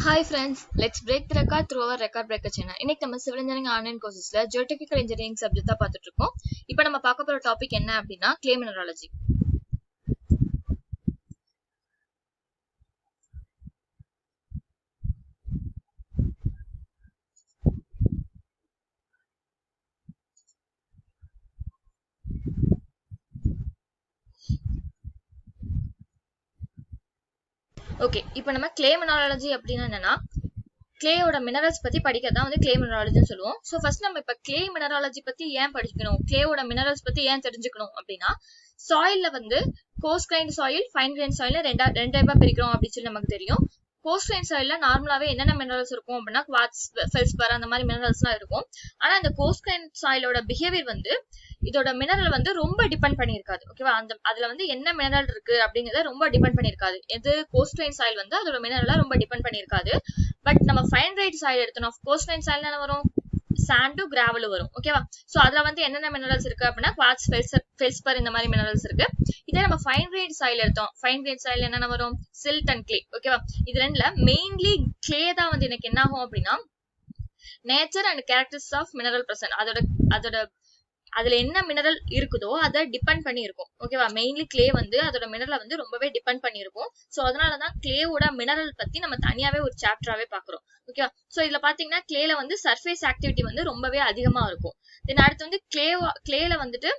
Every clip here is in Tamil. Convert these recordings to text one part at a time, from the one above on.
Hi friends, let's break the record through our record breaker channel. இன்னைக்கு நம்ம சிவில் இன்ஜினியரிங் ஆன்லைன் கோர்சஸ்ல ஜியோடெக்னிக்கல் இன்ஜினியரிங் சப்ஜெக்ட் தான் பார்த்துட்டு இருக்கோம். இப்போ நம்ம பார்க்க போற டாபிக் என்ன அப்படின்னா கிளே மினராலஜி. ஓகே, இப்போ நம்ம கிளே மினராலஜி அப்படின்னா என்னன்னா கிளேயோட மினரல்ஸ் பத்தி படிக்கிறதா வந்து கிளே மினராலஜின்னு சொல்லுவோம். ஸோ ஃபர்ஸ்ட் நம்ம இப்ப கிளே மினராலஜி பத்தி ஏன் படிக்கணும், கிளேயோட மினரல்ஸ் பத்தி ஏன் தெரிஞ்சுக்கணும் அப்படின்னா சாயில்ல வந்து course grind soil, fine grind soil ரெண்டு டைப்பா பிரிக்கிறோம் அப்படின்னு சொல்லி நமக்கு தெரியும். கோர்ஸ் கிரைண்ட் சாயில்ல நார்மலாவே என்னென்ன மினரல்ஸ் இருக்கும் அப்படின்னா குவார்ட்ஸ், ஃபெல்ஸ்பர் அந்த மாதிரி மினரல்ஸ் எல்லாம் இருக்கும். ஆனா இந்த கோர்ஸ் கிரைண்ட் சாயிலோட பிஹேவியர் வந்து இதோட மினரல் வந்து ரொம்ப டிபெண்ட் பண்ணியிருக்காது. ஓகேவா, அதுல வந்து என்ன மினரல் இருக்கு அப்படிங்கறத ரொம்ப டிபெண்ட் பண்ணியிருக்காது. எது கோர்ஸ் கிரைண்ட் சாயில் வந்து அதோட மினரலா ரொம்ப டிபெண்ட் பண்ணியிருக்காது. பட் நம்ம ஃபைன் கிரைண்ட் சாயில் எடுத்தோம், கோர்ஸ் கிரைண்ட் சாயில் என்ன வரும், சாண்டு, கிராவல் வரும். ஓகேவா, சோ அதுல வந்து என்னென்ன மினரல்ஸ் இருக்கு அப்படின்னா குவார்ட்ஸ், ஃபெல்ஸ்பர் இந்த மாதிரி மினரல்ஸ் இருக்கு. இதே நம்ம ஃபைன் கிரைண்ட் சாயில் எடுத்தோம், ஃபைன் கிரைண்ட் சாயில் என்னென்ன வரும், சில்ட் அண்ட் கிளே. ஓகேவா, இது ரெண்டுல மெயின்லி கிளே தான் வந்து எனக்கு என்ன ஆகும் அப்படின்னா nature and characteristics of mineral present, அதோட அதுல என்ன மினரல் இருக்குதோ அதை டிபெண்ட் பண்ணி இருக்கும். ஓகேவா, மெயின்லி கிளே வந்து அதோட மினரலை வந்து ரொம்பவே டிபெண்ட் பண்ணி இருக்கும். சோ அதனாலதான் கிளேவோட மினரல் பத்தி நம்ம தனியாவே ஒரு சாப்டராவே பாக்குறோம். ஓகேவா, சோ இதுல பாத்தீங்கன்னா கிளேல வந்து சர்ஃபேஸ் ஆக்டிவிட்டி வந்து ரொம்பவே அதிகமா இருக்கும். தென் அடுத்து வந்து கிளேல வந்துட்டு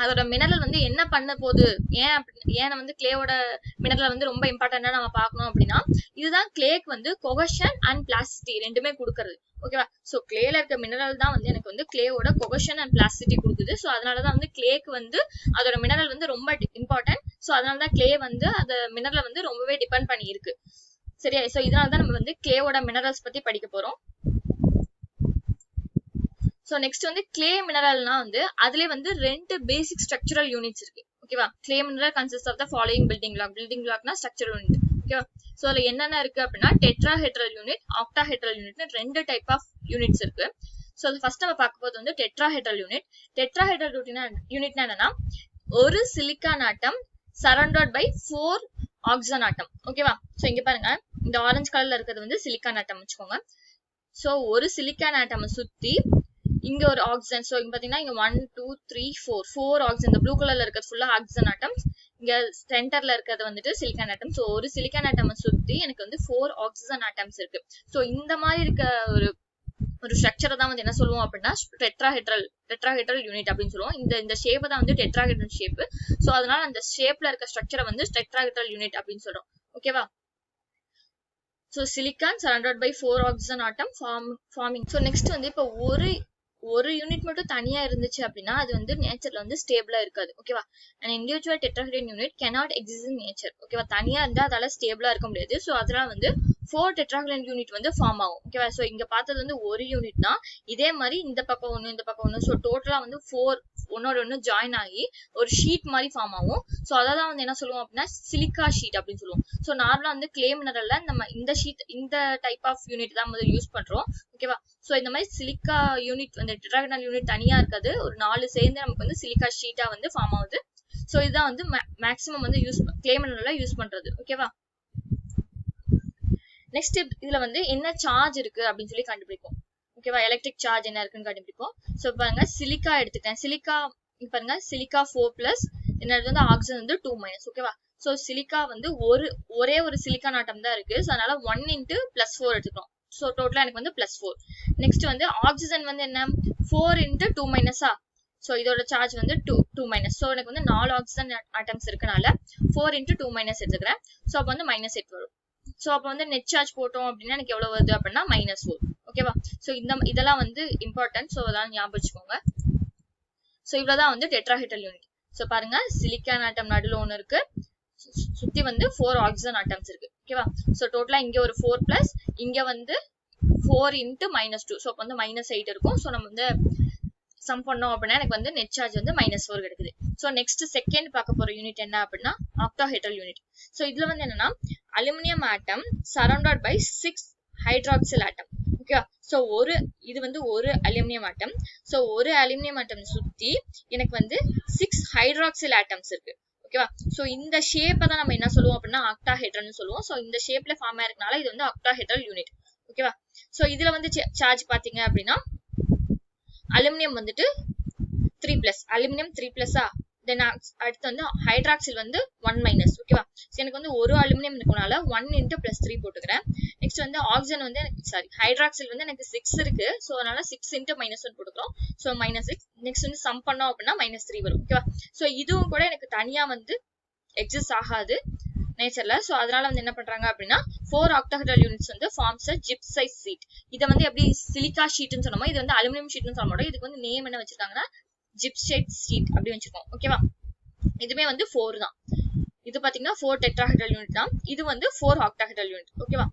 அதோட மினரல் வந்து என்ன பண்ண போகுது, ஏன் வந்து கிளேவோட மினரல் வந்து ரொம்ப இம்பார்ட்டன்டா நம்ம பார்க்கணும் அப்படின்னா இதுதான் கிளேக்கு வந்து கொஹஷன் அண்ட் பிளாஸ்டிசிட்டி ரெண்டுமே கொடுக்கறது. ஓகேவா, சோ கிளேல இருக்க மினரல் தான் வந்து எனக்கு வந்து கிளேவோட கொஹஷன் அண்ட் பிளாஸ்டிசிட்டி கொடுக்குது. சோ அதனாலதான் வந்து கிளேக்கு வந்து அதோட மினரல் வந்து ரொம்ப இம்பார்ட்டன்ட். சோ அதனாலதான் கிளே வந்து அந்த மினரலை வந்து ரொம்பவே டிபெண்ட் பண்ணி இருக்கு. சரியா, சோ இதனாலதான் நம்ம வந்து கிளேவோட மினரல்ஸ் பத்தி படிக்க போறோம். சோ நெக்ஸ்ட் வந்து கிளே மினரல்னா வந்து அதுலயே வந்து ரெண்டு பேசிக் ஸ்ட்ரக்சரல் யூனிட்ஸ் இருக்கு. ஓகேவா, clay mineral consist of the following building பிளாக்னா ஸ்ட்ரக்சரல் யூனிட். ஓகேவா, சோ அதுல என்னென்ன இருக்கு அப்படின்னா டெட்ராஹெட்ரல் யூனிட், ஆக்டாஹெட்ரல் யூனிட், ரெண்டு டைப் ஆஃப் யூனிட்ஸ் இருக்கு. சோ அது ஃபர்ஸ்ட் நம்ம பார்க்க போது வந்து டெட்ராஹெட்ரல் யூனிட். டெட்ராஹெட்ரல் யூனிட்னா என்னன்னா ஒரு silicon atom surrounded by 4 oxygen atom. ஓகேவா, சோ இங்க பாருங்க இந்த ஆரஞ்சு கலர்ல இருக்கிறது வந்து சிலிக்கான் ஆட்டம் வச்சுக்கோங்க. சோ ஒரு சிலிக்கான் ஆட்டம் சுத்தி இங்க ஒரு ஆக்சிஜன், சோ இங்க பாத்தீங்கன்னா இங்க 1 2 3 4 ஆக்சிஜன், இந்த ப்ளூ கலர்ல இருக்கிறது ஃபுல்லா ஆக்சிஜன் ஆட்டம்ஸ், இங்க சென்டர்ல இருக்கிறது வந்துட்டு சிலிக்கான் ஆட்டம். சோ ஒரு சிலிக்கான் ஆட்டம் சுத்தி எனக்கு வந்து 4 ஆக்சிஜன் ஆட்டம்ஸ் இருக்கு. சோ இந்த மாதிரி இருக்க ஒரு ஸ்ட்ரக்சரை தான் வந்து என்ன சொல்லுவோம் அப்படின்னா டெட்ராஹெட்ரல் யூனிட் அப்படின்னு சொல்லுவோம். இந்த ஷேப் தான் வந்து டெட்ராஹெட்ரல் ஷேப். சோ அதனால அந்த ஷேப்ல இருக்க ஸ்ட்ரக்சரை வந்து டெட்ராஹெட்ரல் யூனிட் அப்படின்னு சொல்றோம். ஓகேவா, so silicon surrounded by 4 oxygen atom forming. So next வந்து இப்போ ஒரு யூனிட் மட்டும் தனியா இருந்துச்சு அப்படின்னா அது வந்து நேச்சர்ல வந்து ஸ்டேபிளா இருக்காது. ஓகேவா, an individual tetrahedral unit cannot exist in nature. ஓகேவா, தனியா இருந்தா அதால ஸ்டேபிளா இருக்க முடியாது. சோ அதனால வந்து 4 tetrahedral யூனிட் வந்து ஃபார்ம் ஆகும். ஓகேவா, சோ இங்க பார்த்தது வந்து ஒரு யூனிட் தான். இதே மாதிரி இந்த பக்கம் ஒண்ணு, இந்த பக்கம் ஒண்ணு, சோ டோட்டலா வந்து 4 ஒன்னோட ஒண்ணு ஜாயின் ஆகி ஒரு ஷீட் மாதிரி ஃபார்ம் ஆகும். சோ அதான் வந்து என்ன சொல்லுவோம் அப்படின்னா சிலிக்கா ஷீட் அப்படின்னு சொல்லுவோம். சோ நார்மலா வந்து கிளே மினரல்ல நம்ம இந்த டைப் ஆஃப் யூனிட் தான் வந்து யூஸ் பண்றோம். ஓகேவா, சோ இந்த மாதிரி சிலிக்கா யூனிட் வந்து டெட்ராஹெட்ரல் யூனிட் தனியா இருக்காது, ஒரு 4 சேர்ந்து நமக்கு வந்து சிலிக்கா ஷீட்டா வந்து ஃபார்ம் ஆகுது. சோ இதுதான் வந்து மேக்ஸிமம் வந்து கிளே மினரல்ல யூஸ் பண்றது. ஓகேவா, நெக்ஸ்ட் இதுல வந்து என்ன சார்ஜ் இருக்கு அப்படின்னு சொல்லி கண்டுபிடிப்போம். ஓகேவா, எலக்ட்ரிக் சார்ஜ் என்ன இருக்குன்னு கண்டுபிடிப்போம். சோ பாருங்க சிலிக்கா எடுத்துட்டேன், பாருங்க சிலிக்கா 4+, என்னது வந்து ஆக்சிஜன் வந்து 2-. ஓகேவா, சோ சிலிக்கா வந்து ஒரே ஒரு சிலிக்கான் ஆட்டம் தான் இருக்கு. சோ அதனால 1 × +4 எடுத்துக்கிறோம். சோ டோட்டலா எனக்கு வந்து +4. நெக்ஸ்ட் வந்து ஆக்சிஜன் வந்து என்ன 4 × 2-. சோ இதோட சார்ஜ் வந்து 2-. சோ எனக்கு வந்து 4 ஆக்சிஜன் ஆட்டம்ஸ் இருக்கனால 4 × 2- எடுத்துக்கிறேன். சோ அப்ப வந்து -8 வரும். சோ அப்ப வந்து நெட் சார்ஜ் போட்டோம் அப்படின்னா எனக்கு எவ்வளவு வருது அப்படின்னா -4. ஓகேவா, சோ இதெல்லாம் வந்து இம்பார்ட்டன்ட். சோ அதெல்லாம் ஞாபகம் வச்சுக்கோங்க. சோ இவ்வளவுதான் வந்து டெட்ராஹெட்ரல் யூனிட். சோ பாருங்க சிலிக்கான் ஆட்டம் நடுவுல ஒண்ணு இருக்கு, சுத்தி வந்து 4 ஆக்சிஜன் ஆட்டம்ஸ் இருக்கு. ஓகேவா, சோ டோட்டலா இங்க ஒரு 4+, இங்க வந்து 4 × -2, சோ அப்ப வந்து -8 இருக்கும். சோ நம்ம வந்து சம் பண்ணோம் அப்படின்னா எனக்கு வந்து நெட் சார்ஜ் வந்து -4 கிடைக்குது. சோ நெக்ஸ்ட் செகண்ட் பார்க்க போற யூனிட் என்ன அப்படின்னா ஆக்டாஹெட்ரல் யூனிட். சோ இதுல வந்து என்னன்னா aluminium atom surrounded by 6 hydroxyl atom. ஓகேவா, சோ இது வந்து ஒரு அலுமினியம் ஆட்டம். சோ ஒரு அலுமினியம் ஆட்டம் சுத்தி எனக்கு வந்து 6 ஹைட்ராக்சில் ஆட்டம்ஸ் இருக்கு. ஓகேவா. சோ இந்த ஷேப்பை தான் நம்ம என்ன சொல்லுவோம் அப்படின்னா ஆக்டாஹெட்ரல்னு சொல்லுவோம். சோ இந்த ஷேப்ல ஃபார்ம் ஆயிருக்கனால இது வந்து ஆக்டாஹெட்ரல் யூனிட். ஓகேவா. சோ இதுல வந்து சார்ஜ் பாத்தீங்க அப்படின்னா அலுமினியம் வந்துட்டு 3+, அலுமினியம் 3+ஆ, தென் அடுத்து வந்து ஹைட்ராக்சில் வந்து 1-. ஓகேவா. எனக்கு வந்து ஒரு அலுமினியம் இருக்கனால 1 × +3 போட்டுக்கிறேன். நெக்ஸ்ட் வந்து ஆக்சிஜன் வந்து எனக்கு ஹைட்ராக்சில் வந்து எனக்கு 6 இருக்கு. ஸோ அதனால 6 × -1 போட்டுக்கிறோம். ஸோ -6. நெக்ஸ்ட் வந்து சம் பண்ணோம் அப்படின்னா -3 வரும். ஓகேவா. ஸோ இதுவும் கூட எனக்கு தனியா வந்து எக்ஸிஸ்ட் ஆகாது நேச்சர்ல. ஸோ அதனால வந்து என்ன பண்றாங்க அப்படின்னா 4 ஆக்டாஹெட்ரல் யூனிட்ஸ் வந்து ஃபார்ம்ஸ் ஜிப்சைட் ஷீட். இதை வந்து எப்படி சிலிக்கா ஷீட்னு சொன்னோமோ இது வந்து அலுமினியம் ஷீட்னு சொல்ல மாட்டோம். இதுக்கு வந்து நேம் என்ன வச்சிருக்காங்கன்னா ஜிப்சைட் ஷீட் அப்படி வச்சிருக்கோம். ஓகேவா. இதுமே வந்து 4 தான். இது பாத்தீங்கன்னா 4 டெட்ராஹெட்ரல் யூனிட் தான். இது வந்து 4 ஆக்டாஹெட்ரல் யூனிட். ஓகேவா.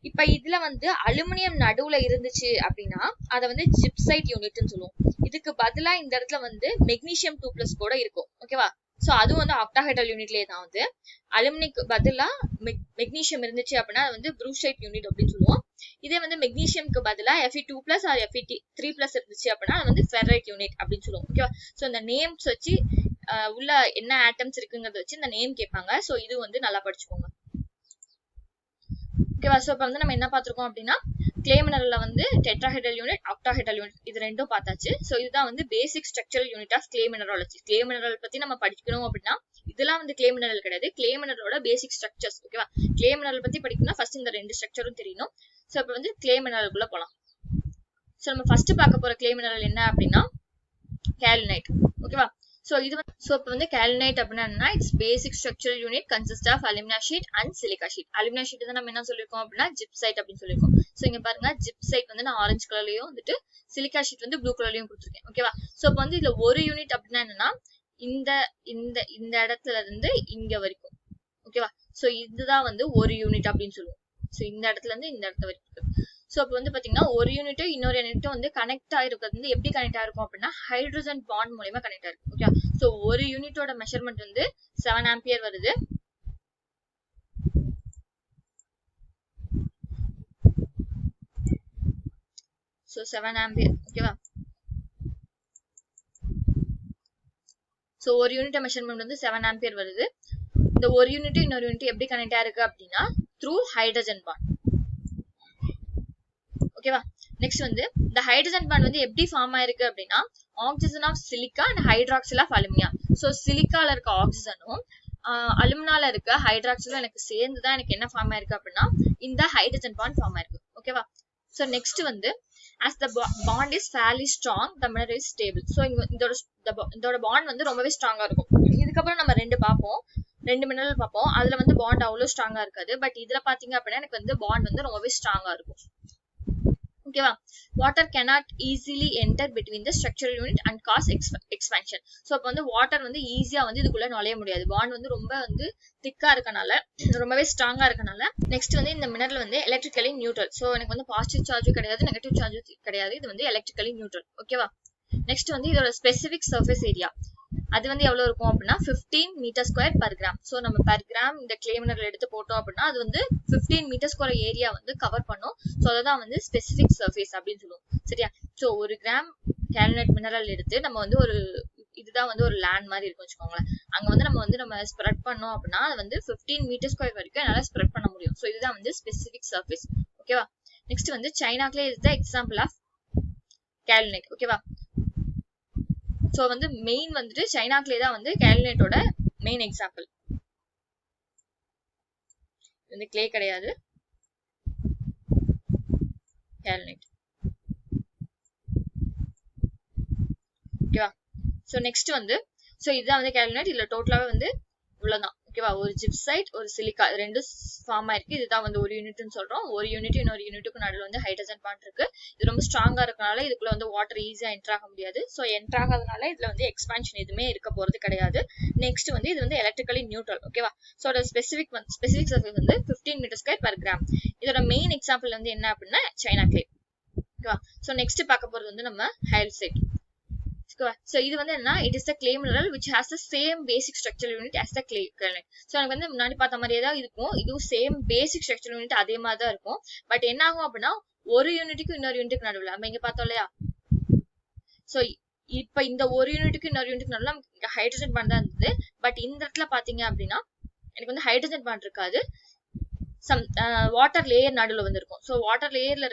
இப்ப இதுல வந்து அலுமினியம் நடுவுல இருந்துச்சு அப்படின்னா அதை வந்து ஜிப்சைட் யூனிட்னு சொல்லுவோம். இதுக்கு பதிலா இந்த இடத்துல வந்து மெக்னீசியம் 2+ கூட இருக்கும். ஓகேவா. சோ அதுவும் வந்து ஆக்டாஹெட்ரல் யூனிட்லயே தான் வந்து அலுமினிக்கு பதிலா மெக்னீசியம் இருந்துச்சு அப்படின்னா அது வந்து ப்ரூசைட் யூனிட் அப்படின்னு சொல்லுவோம். இதே வந்து மெக்னீசியம்க்கு பதிலா Fe2+ ஆர் Fe3+ இருந்துச்சு அப்படின்னா அது வந்து ஃபெரைட் யூனிட் அப்படின்னு சொல்லுவோம். ஓகேவா. சோ இந்த நேம்ஸ் வச்சு உள்ள என்ன ஆட்டம்ஸ் இருக்குங்கிறத வச்சு இந்த நேம் கேட்பாங்க. சோ இது வந்து நல்லா படிச்சுக்கோங்க. ஓகேவா. சோ இப்போ வந்து நம்ம என்ன பார்த்திருக்கோம் அப்படின்னா கிளே மினரல்ல வந்து டெட்ராஹெட்ரல் யூனிட், ஆக்டாஹெட்ரல் யூனிட் இது ரெண்டும் பார்த்தாச்சு. சோ இதுதான் வந்து basic structural unit of clay mineralogy. Clay mineral பத்தி நம்ம படிக்கணும் அப்படின்னா இதெல்லாம் வந்து கிளே மினரல் கிடையாது, கிளே மினரலோட பேசிக் ஸ்ட்ரக்சர்ஸ். ஓகேவா. கிளே மினரல் பத்தி படிக்கணும்னா ஃபர்ஸ்ட் இந்த 2 ஸ்ட்ரக்சரும் தெரியணும். சோ இப்போ வந்து கிளே மினரலுக்குள்ள போலாம். சோ நம்ம ஃபர்ஸ்ட் பார்க்க போற கிளே மினரல் என்ன அப்படின்னா காலினைட். ஓகேவா. சோ இது வந்து இப்போ வந்து காலினைட் அப்படின்னா its basic structural unit consist of alumina sheet and silica sheet. Alumina sheet தான் நம்ம என்ன சொல்லிருக்கோம் அப்படின்னா ஜிப்சைட் அப்படின்னு சொல்லிருக்கோம். சோ இங்க பாருங்க ஜிப்சைட் வந்து நான் ஆரஞ்சு கலர்லயும் வந்துட்டு சிலிக்கா ஷீட் வந்து ப்ளூ கலர்லயும் கொடுத்துருக்கேன். ஓகேவா. சோ இப்போ வந்து இதுல ஒரு யூனிட் அப்படின்னா என்னன்னா இந்த இந்த இந்த இடத்துல இருந்து இங்க வரைக்கும். ஓகேவா. சோ இதுதான் வந்து ஒரு யூனிட் அப்படின்னு சொல்லுவோம். சோ இந்த இடத்துல இருந்து இந்த இடத்த வரைக்கும். சோ இப்போ வந்து பாத்தீங்கன்னா ஒரு யூனிட்டும் இன்னொரு யூனிட்டும் வந்து கனெக்ட் ஆயிருக்கிறது வந்து எப்படி கனெக்ட் ஆயிருக்கும் அப்படின்னா ஹைட்ரஜன் பாண்ட் மூலமா கனெக்ட் ஆயிருக்கும். ஓகே. சோ ஒரு யூனிட்டோட மெஷர்மெண்ட் வந்து 7 ஆம்பியர் வருது. So 7 ampere. ஓகேவா. சோ ஒரு யூனிட் மெஷர்மெண்ட் வந்து 7 ஆம்பியர் வருது. இந்த ஒரு யூனிட் இன்னொரு யூனிட் எப்படி கனெக்ட் ஆயிருக்கு அப்படின்னா த்ரூ ஹைட்ரஜன் பாண்ட். ஓகேவா. நெக்ஸ்ட் வந்து இந்த ஹைட்ரஜன் பாண்ட் வந்து எப்படி ஃபார்ம் ஆயிருக்கு அப்படின்னா oxygen of silica and hydroxyl of alumina. சோ சிலிக்கால இருக்க ஆக்சிஜனும் அலுமினால இருக்க ஹைட்ராக்சிலும் எனக்கு சேர்ந்துதான் எனக்கு என்ன ஃபார்ம் ஆயிருக்கு அப்படின்னா இந்த ஹைட்ரஜன் பாண்ட் ஃபார்ம் ஆயிருக்கு. ஓகேவா. சோ நெக்ஸ்ட் வந்து as the bond is fairly strong the mineral is stable. So இதோட பாண்ட் வந்து ரொம்பவே ஸ்ட்ராங்கா இருக்கும். இதுக்கப்புறம் நம்ம ரெண்டு மினரல் பார்ப்போம். அதுல வந்து பாண்ட் அவ்வளவு ஸ்ட்ராங்கா இருக்காது. பட் இதுல பாத்தீங்க அப்படின்னா எனக்கு வந்து பாண்ட் வந்து ரொம்பவே ஸ்ட்ராங்கா இருக்கும். ஓகேவா. Water cannot easily enter between the structural unit and cause expansion. So அப்ப வந்து வாட்டர் வந்து ஈஸியா வந்து இதுக்குள்ள நுழைய முடியாது. பாண்ட் வந்து ரொம்ப வந்து திக்கா இருக்கனால ரொம்பவே ஸ்ட்ராங்கா இருக்கனால. நெக்ஸ்ட் வந்து இந்த மினரல் வந்து எலக்ட்ரிக்கலி நியூட்ரல். சோ எனக்கு வந்து பாசிட்டிவ் சார்ஜும் கிடையாது, நெகட்டிவ் சார்ஜும் கிடையாது. இது வந்து எலக்ட்ரிக்கலி நியூட்ரல். ஓகேவா. நெக்ஸ்ட் வந்து இதோட ஸ்பெசிபிக் சர்ஃபேஸ் ஏரியா அது வந்து எவ்வளவு இருக்கும் அப்படின்னா 15 m² per gram. சோ நம்ம per gram இந்த கிளே மினரல் எடுத்து போட்டோம் அப்படின்னா அது வந்து 15 m² ஏரியா வந்து கவர் பண்ணும். சோ அதுதான் வந்து ஸ்பெசிபிக் சர்ஃபேஸ் அப்படின்னு சொல்லுவோம். சரியா. சோ ஒரு கிராம் காலினைட் மினரல் எடுத்து நம்ம வந்து ஒரு இதுதான் வந்து ஒரு லேண்ட் மாதிரி இருக்கும் வச்சுக்கோங்களேன். அங்க வந்து நம்ம ஸ்ப்ரெட் பண்ணோம் அப்படின்னா அது வந்து 15 m² வரைக்கும் என்னால ஸ்ப்ரெட் பண்ண முடியும். சோ இதுதான் வந்து ஸ்பெசிபிக் சர்ஃபேஸ். ஓகேவா. நெக்ஸ்ட் வந்து சைனாக்லே இஸ் எக்ஸாம்பிள் ஆஃப் காலினைட். ஓகேவா. சோ வந்து மெயின் வந்துட்டு சைனாக்லே தான் வந்து காலினைட்டோட மெயின் எக்ஸாம்பிள். வந்து கிளே கிடையாது, காலினைட். ஓகேவா. சோ நெக்ஸ்ட் வந்து சோ இதுதான் வந்து காலினைட். இதுல டோட்டலாவே வந்து இவ்வளவுதான். ஓகேவா. ஒரு ஜிப்சைட் ஒரு சிலிக்கா ரெண்டு ஃபார்ம் ஆயிருக்கு. இதுதான் வந்து ஒரு யூனிட்னு சொல்றோம். ஒரு யூனிட் இன்னொரு யூனிட்டுக்கு நடுவில் வந்து ஹைட்ரஜன் பாண்ட் இருக்கு. இது ரொம்ப ஸ்ட்ராங்கா இருக்கனால இதுக்குள்ள வந்து வாட்டர் ஈஸியா என்டர் ஆக முடியாது. சோ என்டர் ஆகாதனால இதுல வந்து எக்ஸ்பான்ஷன் எதுவுமே இருக்க போறது கிடையாது. நெக்ஸ்ட் வந்து இது வந்து எலக்ட்ரிக்கலி நியூட்ரல். ஓகேவா. சோ அதோட ஸ்பெசிபிக் சர்ஃபேஸ் வந்து 15 m² per gram. இதோட மெயின் எக்ஸாம்பிள் வந்து என்ன அப்படின்னா சைனா கிளே. ஓகேவா. சோ நெக்ஸ்ட் பார்க்க போறது வந்து நம்ம ஹைல்சைட். So இது வந்து என்ன, it is the clay mineral which has the same basic structural unit as the clay granite. So எனக்கு வந்து முன்னாடி பார்த்த மாதிரியே தான் இருக்கும். இதுவும் சேம் பேசிக் ஸ்ட்ரக்சரல் யூனிட் அதே மாதிரி தான் இருக்கும். பட் என்ன ஆகும் அப்படின்னா ஒரு யூனிட்டுக்கு இன்னொரு யூனிட்டுக்கு நடுவில் நம்ம இங்க பார்த்தோம் இல்லையா. ஸோ இப்ப இந்த ஒரு யூனிட்டுக்கு இன்னொரு யூனிட்டுக்கு நடுவுல நமக்கு ஹைட்ரஜன் பாண்ட் தான் இருந்தது. பட் இந்த இடத்துல பாத்தீங்க அப்படின்னா எனக்கு வந்து ஹைட்ரஜன் பாண்ட் இருக்காது, சம் வாட்டர் லேயர் நடுவில் வந்து இருக்கும். ஸோ வாட்டர் லேயர்ல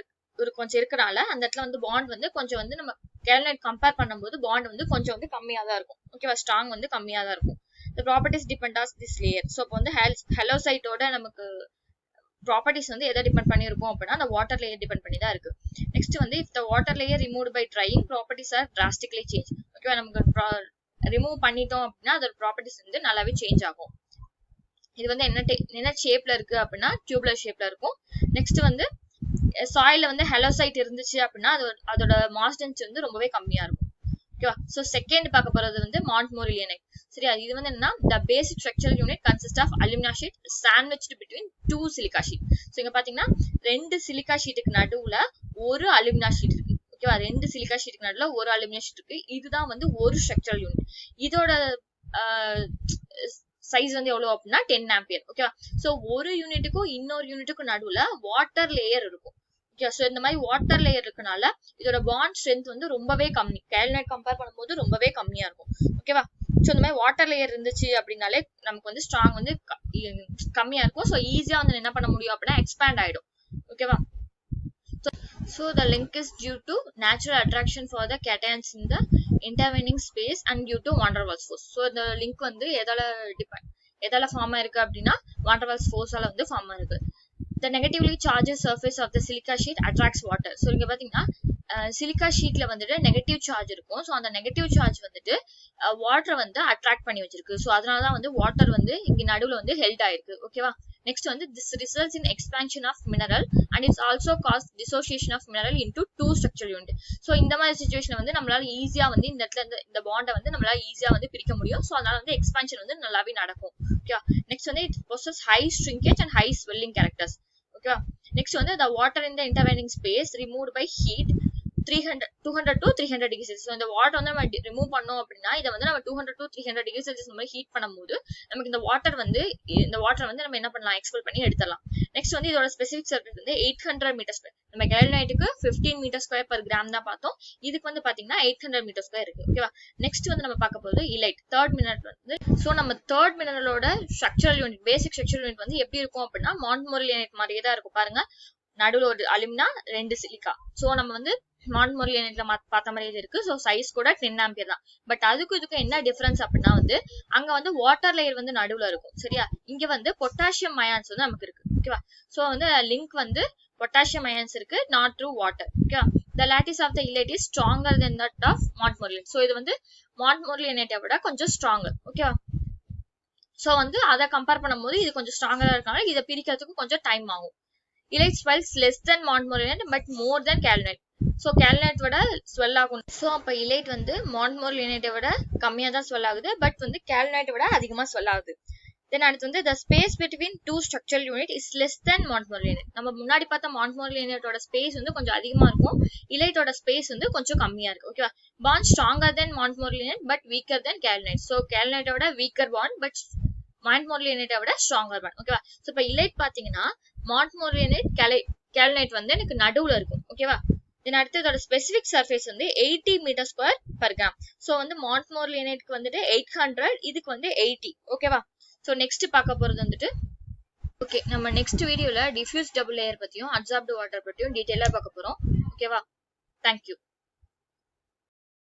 கொஞ்சம் இருக்கனால அந்த இடத்துல வந்து பாண்ட் வந்து கொஞ்சம் வந்து நம்ம கேல்னைட் கம்பேர் பண்ணும்போது பாண்ட் வந்து கொஞ்சம் வந்து கம்மியா தான் இருக்கும். ஓகேவா, ஸ்ட்ராங் வந்து கம்மியா தான் இருக்கும். The properties depend on this layer. So இப்போ வந்து ஹெலோசைட்டோட நமக்கு ப்ராப்பர்ட்டிஸ் வந்து எதை டிபெண்ட் பண்ணியிருக்கோம் அப்படின்னா அந்த வாட்டர் லேயர் டிபெண்ட் பண்ணி தான் இருக்கு. நெக்ஸ்ட் வந்து if the water layer removed by drying, properties are drastically changed. ஓகேவா, நமக்கு ரிமூவ் பண்ணிட்டோம் அப்படின்னா அதோட ப்ராப்பர்ட்டிஸ் வந்து நல்லாவே சேஞ்ச் ஆகும். இது வந்து என்ன ஷேப்ல இருக்கு அப்படின்னா டியூப்லர் ஷேப்ல இருக்கும். நெக்ஸ்ட் வந்து சாயில வந்து ஹெலோசைட் இருந்துச்சு அப்படின்னா அதோட மாஸ் டென்சிட்டி வந்து ரொம்பவே கம்மியா இருக்கும். ஓகேவா, ஸோ செகண்ட் பார்க்க போறது வந்து மாண்ட்மோரிலியனைட். சரியா, இது வந்து என்னன்னா the basic structural unit consists of alumina sheet sandwiched between two silica sheet. So இங்க பாத்தீங்கன்னா 2 சிலிக்கா ஷீட்டுக்கு நடுவுல ஒரு அலுமினா ஷீட் இருக்கு. ஓகேவா, 2 சிலிக்கா ஷீட்டுக்கு நடுவுல ஒரு அலுமினா ஷீட் இருக்கு. இதுதான் வந்து ஒரு ஸ்ட்ரக்சரல் யூனிட். இதோட சைஸ் வந்து எவ்வளவு அப்படின்னா 10 ஆம்பியர். ஓகேவா, ஸோ ஒரு யூனிட்டுக்கும் இன்னொரு யூனிட்டுக்கும் நடுவுல வாட்டர் லேயர் இருக்கும். ஓகே, ஸோ இந்த மாதிரி வாட்டர் லேயர் இருக்கனால இதோட பாண்ட் ஸ்ட்ரென்த் வந்து ரொம்பவே கம்மி, கேல்னைட் கம்பேர் பண்ணும்போது ரொம்பவே கம்மியா இருக்கும். ஓகேவா, ஸோ இந்த மாதிரி வாட்டர் லேயர் இருந்துச்சு அப்படின்னாலே நமக்கு வந்து ஸ்ட்ராங் வந்து கம்மியா இருக்கும். ஸோ ஈஸியா வந்து என்ன பண்ண முடியும் அப்படின்னா எக்ஸ்பேண்ட் ஆயிடும். ஓகேவா, so the link is due to natural attraction for the cations in the intervening space and due to van der Waals force. So the link வந்து எதால ஃபார்ம் ஆயிருக்கு அப்படின்னா van der Waals force ஆல வந்து ஃபார்ம் ஆயிருக்கு. The negatively charged surface of the silica sheet attracts water. So இங்க பாத்தீங்கன்னா சிலிக்கா ஷீட்ல வந்துட்டு நெகட்டிவ் சார்ஜ் இருக்கும். ஸோ அந்த நெகட்டிவ் சார்ஜ் வந்துட்டு வாட்டரை வந்து அட்ராக்ட் பண்ணி வச்சிருக்கு. ஸோ அதனாலதான் வந்து வாட்டர் வந்து இங்க நடுவில் வந்து ஹெல்ட் ஆயிருக்கு. ஓகேவா, நெக்ஸ்ட் வந்து this results in expansion of mineral and it's also caused dissociation of mineral into two structural unit. So இந்த மாதிரி சிச்சுவேஷன் வந்து நம்மளால ஈஸியா வந்து இந்த இடத்துல இந்த பாண்டை வந்து நம்மளால ஈஸியா வந்து பிரிக்க முடியும். ஸோ அதனால வந்து எக்ஸ்பான்ஷன் வந்து நல்லாவே நடக்கும். ஓகேவா, நெக்ஸ்ட் வந்து it possesses high shrinkage and high swelling characters. ஓகேவா, நெக்ஸ்ட் வந்து the water in the intervening space removed by heat 200 to 300 degree Celsius. இந்த வாட்டர் வந்து நம்ம ரிமூவ் பண்ணோம் அப்படின்னா இதை வந்து நம்ம 200 to 300 டிகிரி செல்சியஸ் நம்ம ஹீட் பண்ணும்போது நமக்கு இந்த வாட்டர் வந்து நம்ம என்ன பண்ணலாம், எக்ஸ்பெல் பண்ணி எடுத்துடலாம். நெக்ஸ்ட் வந்து இதோட ஸ்பெசிபிக் சர்ஃபேஸ் வந்து 800 மீட்டர் ஸ்கொயர். நம்ம கேல்னைட்டுக்கு 15 மீட்டர் ஸ்கொயர் பர் கிராம் தான் பார்த்தோம். இதுக்கு வந்து பாத்தீங்கன்னா 800 மீட்டர் ஸ்கொயர் இருக்கு. ஓகேவா, நெக்ஸ்ட் வந்து நம்ம பார்க்க போகுது இலைட், தேர்ட் மினரல் வந்து. ஸோ நம்ம தேர்ட் மினரலோட structural unit, basic structural unit வந்து எப்படி இருக்கும் அப்படின்னா மாண்ட்மோரிலியனைட் மாதிரியே தான் இருக்கும். பாருங்க, நடுவில் ஒரு அலுமினா 2 சிலிக்கா. ஸோ நம்ம வந்து மாண்ட்மோரிலியனைட்ல பார்த்த மாதிரியே இருக்கு. ஸோ சைஸ் கூட 10 ஆம்பியர் தான். பட் அதுக்கும் இதுக்கும் என்ன டிஃபரன்ஸ் அப்படின்னா வந்து அங்க வந்து வாட்டர் லேயர் வந்து நடுவுல இருக்கும். சரியா, இங்க வந்து பொட்டாசியம் அயான்ஸ் வந்து நமக்கு இருக்கு. ஓகேவா, ஸோ வந்து லிங்க் வந்து பொட்டாசியம் அயான்ஸ் இருக்கு, நாட் த்ரூ வாட்டர். ஓகேவா, the lattice of the illite is stronger than that of montmorillonite. So இது வந்து மாண்ட்மோரிலியனைட்டை விட கொஞ்சம் ஸ்ட்ராங்கர். ஓகேவா, ஸோ வந்து அதை கம்பேர் பண்ணும்போது இது கொஞ்சம் ஸ்ட்ராங்கரா இருக்கனால இதை பிரிக்கிறதுக்கு கொஞ்சம் டைம் ஆகும். Illite swells less than montmorillonite but more than kaolinite. So kaolinite விட ஸ்வெல் ஆகும். ஸோ அப்போ இலைட் வந்து மாண்ட்மோரிலியனைட்டை விட கம்மியா தான் ஸ்வெல் ஆகுது, பட் வந்து கேல்னைட்டை விட அதிகமா ஸ்வெல் ஆகுது. தென் அடுத்து வந்து the space between two structural unit is less than montmorillonite. நம்ம முன்னாடி பார்த்த மாண்ட்மோரிலியனைட்டோட ஸ்பேஸ் வந்து கொஞ்சம் அதிகமா இருக்கும், இலைட்டோட ஸ்பேஸ் வந்து கொஞ்சம் கம்மியா இருக்கு. ஓகேவா, bond stronger than montmorillonite but weaker than kaolinite. So கேல்னைட்டை விட weaker bond but மாண்ட்மோரிலியனைட்டை விட ஸ்ட்ராங்கர் bond. ஓகேவா, ஸோ இப்போ இலைட் பாத்தீங்கன்னா மாண்ட்மோரிலியனைட் கேல்னைட் வந்து எனக்கு நடுவுல இருக்கும். ஓகேவா, தென் அடுத்து இதோட ஸ்பெசிபிக் சர்ஃபேஸ் வந்து 80 metre square per gram. So வந்து மாண்ட்மோரிலியனைட்க்கு வந்துட்டு 800, இதுக்கு வந்து 80. ஓகேவா, ஸோ நெக்ஸ்ட் பார்க்க போறது வந்துட்டு ஓகே, நம்ம நெக்ஸ்ட் வீடியோல டிஃப்யூஸ் டபுள் லேயர் பத்தியும் அப்சார்ப்டு வாட்டர் பத்தியும் டீடைலா பார்க்க போறோம். ஓகேவா, தேங்க்யூ.